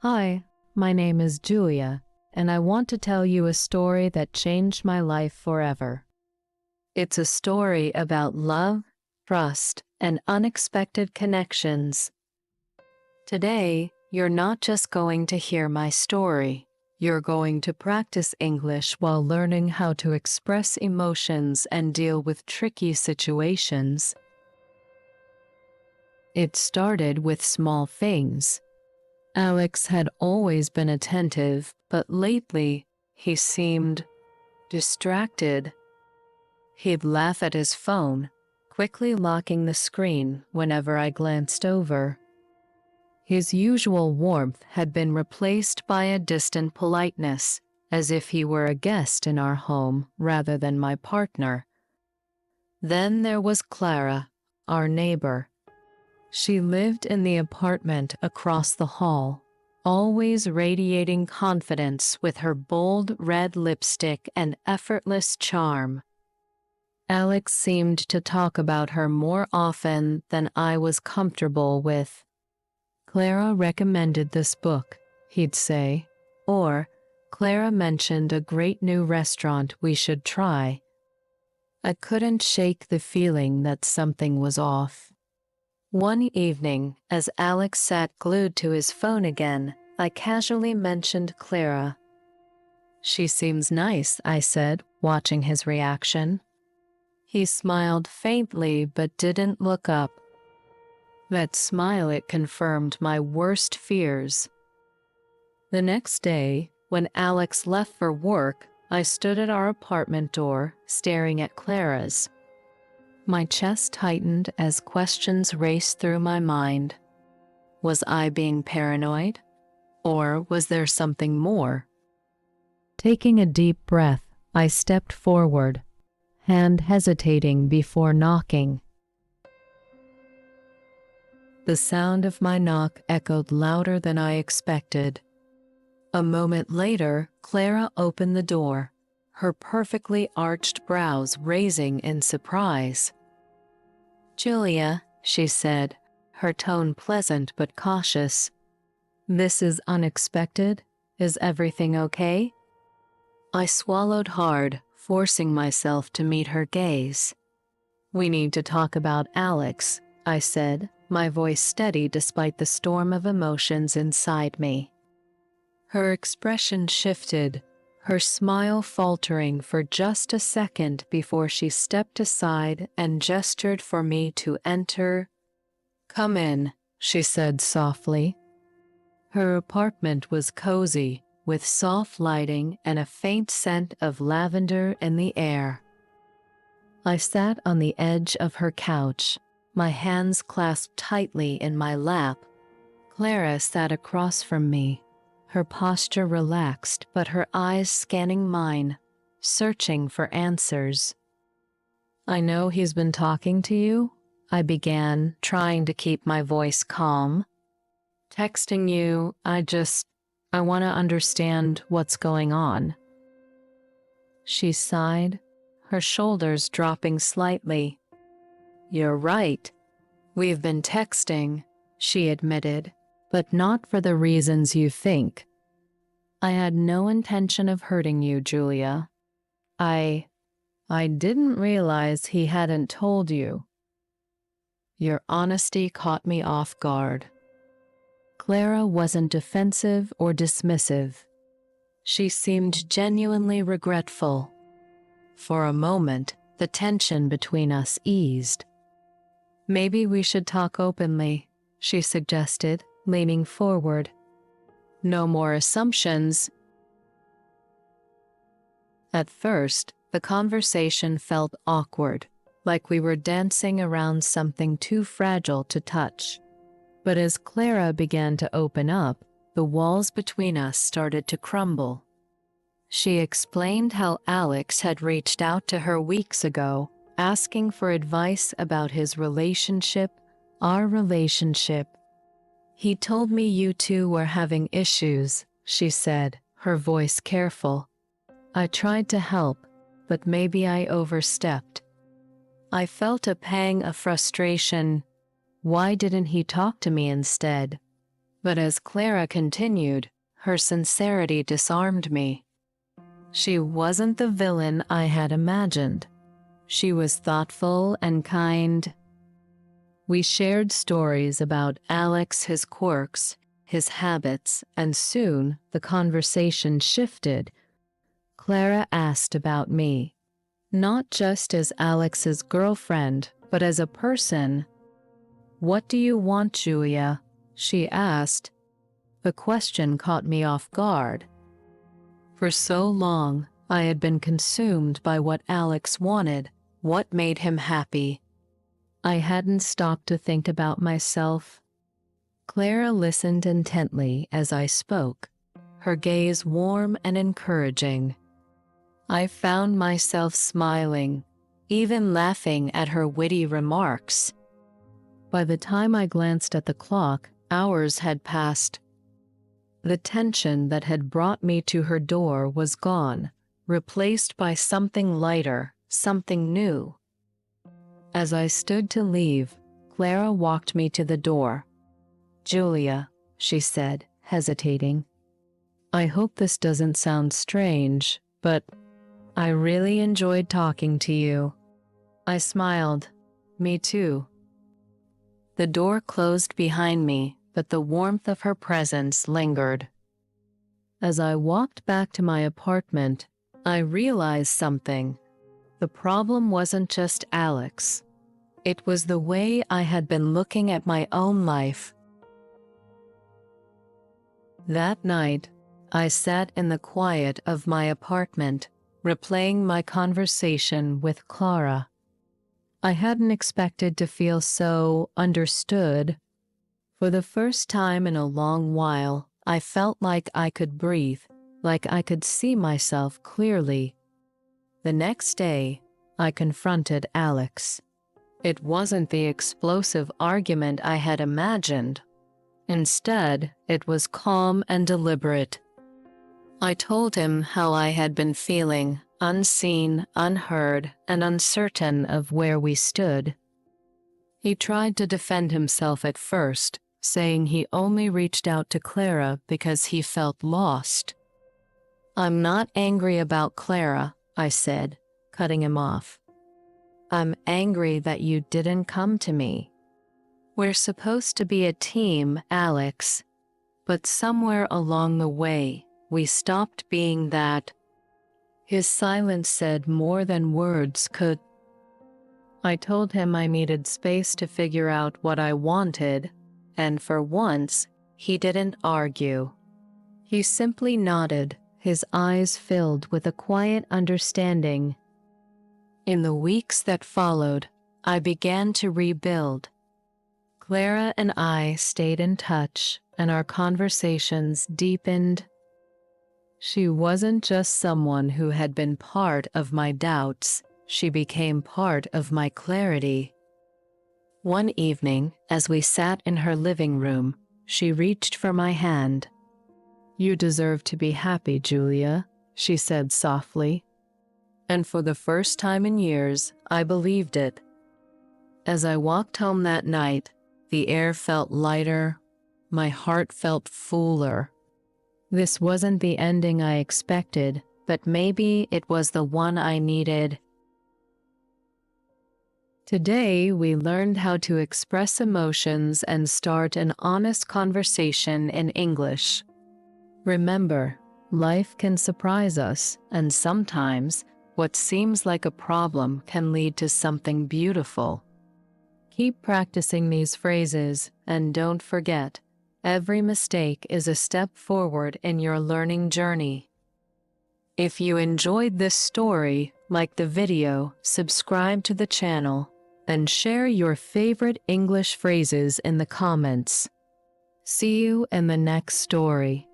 Hi, my name is Julia, and I want to tell you a story that changed my life forever. It's a story about love, trust, and unexpected connections. Today, you're not just going to hear my story. You're going to practice English while learning how to express emotions and deal with tricky situations. It started with small things. Alex had always been attentive, but lately he seemed distracted. He'd laugh at his phone, quickly locking the screen whenever I glanced over. His usual warmth had been replaced by a distant politeness, as if he were a guest in our home rather than my partner. Then there was Clara, our neighbor. She lived in the apartment across the hall, always radiating confidence with her bold red lipstick and effortless charm. Alex seemed to talk about her more often than I was comfortable with. Clara recommended this book, he'd say, or Clara mentioned a great new restaurant we should try. I couldn't shake the feeling that something was off. One evening, as Alex sat glued to his phone again, I casually mentioned Clara. "She seems nice," I said, watching his reaction. He smiled faintly but didn't look up. That smile, it confirmed my worst fears. The next day, when Alex left for work, I stood at our apartment door, staring at Clara's. My chest tightened as questions raced through my mind. Was I being paranoid? Or was there something more? Taking a deep breath, I stepped forward, hand hesitating before knocking. The sound of my knock echoed louder than I expected. A moment later, Clara opened the door, her perfectly arched brows raising in surprise. "Julia," she said, her tone pleasant but cautious. "This is unexpected. Is everything okay?" I swallowed hard, forcing myself to meet her gaze. "We need to talk about Alex," I said, my voice steady despite the storm of emotions inside me. Her expression shifted, her smile faltering for just a second before she stepped aside and gestured for me to enter. "Come in," she said softly. Her apartment was cozy, with soft lighting and a faint scent of lavender in the air. I sat on the edge of her couch, my hands clasped tightly in my lap. Clara sat across from me, her posture relaxed but her eyes scanning mine, searching for answers. "I know he's been talking to you," I began, trying to keep my voice calm. "Texting you, I want to understand what's going on." She sighed, her shoulders dropping slightly. "You're right. We've been texting," she admitted, "but not for the reasons you think. I had no intention of hurting you, Julia. I didn't realize he hadn't told you." Your honesty caught me off guard. Clara wasn't defensive or dismissive. She seemed genuinely regretful. For a moment, the tension between us eased. "Maybe we should talk openly," she suggested, leaning forward. "No more assumptions." At first, the conversation felt awkward, like we were dancing around something too fragile to touch. But as Clara began to open up, the walls between us started to crumble. She explained how Alex had reached out to her weeks ago, asking for advice about his relationship, our relationship. "He told me you two were having issues," she said, her voice careful. "I tried to help, but maybe I overstepped." I felt a pang of frustration. Why didn't he talk to me instead? But as Clara continued, her sincerity disarmed me. She wasn't the villain I had imagined. She was thoughtful and kind. We shared stories about Alex, his quirks, his habits, and soon the conversation shifted. Clara asked about me, not just as Alex's girlfriend, but as a person. "What do you want, Julia?" she asked. The question caught me off guard. For so long, I had been consumed by what Alex wanted, what made him happy. I hadn't stopped to think about myself. Clara listened intently as I spoke, her gaze warm and encouraging. I found myself smiling, even laughing at her witty remarks. By the time I glanced at the clock, hours had passed. The tension that had brought me to her door was gone, replaced by something lighter, something new. As I stood to leave, Clara walked me to the door. "Julia," she said, hesitating, "I hope this doesn't sound strange, but I really enjoyed talking to you." I smiled. "Me too." The door closed behind me, but the warmth of her presence lingered. As I walked back to my apartment, I realized something. The problem wasn't just Alex. It was the way I had been looking at my own life. That night, I sat in the quiet of my apartment, replaying my conversation with Clara. I hadn't expected to feel so understood. For the first time in a long while, I felt like I could breathe, like I could see myself clearly. The next day, I confronted Alex. It wasn't the explosive argument I had imagined. Instead, it was calm and deliberate. I told him how I had been feeling, unseen, unheard, and uncertain of where we stood. He tried to defend himself at first, saying he only reached out to Clara because he felt lost. "I'm not angry about Clara," I said, cutting him off. "I'm angry that you didn't come to me. We're supposed to be a team, Alex, but somewhere along the way, we stopped being that." His silence said more than words could. I told him I needed space to figure out what I wanted, and for once, he didn't argue. He simply nodded, his eyes filled with a quiet understanding. In the weeks that followed, I began to rebuild. Clara and I stayed in touch, and our conversations deepened. She wasn't just someone who had been part of my doubts, she became part of my clarity. One evening, as we sat in her living room, she reached for my hand. "You deserve to be happy, Julia," she said softly. And for the first time in years, I believed it. As I walked home that night, the air felt lighter, my heart felt fuller. This wasn't the ending I expected, but maybe it was the one I needed. Today, we learned how to express emotions and start an honest conversation in English. Remember, life can surprise us, and sometimes what seems like a problem can lead to something beautiful. Keep practicing these phrases, and don't forget, every mistake is a step forward in your learning journey. If you enjoyed this story, like the video, subscribe to the channel, and share your favorite English phrases in the comments. See you in the next story.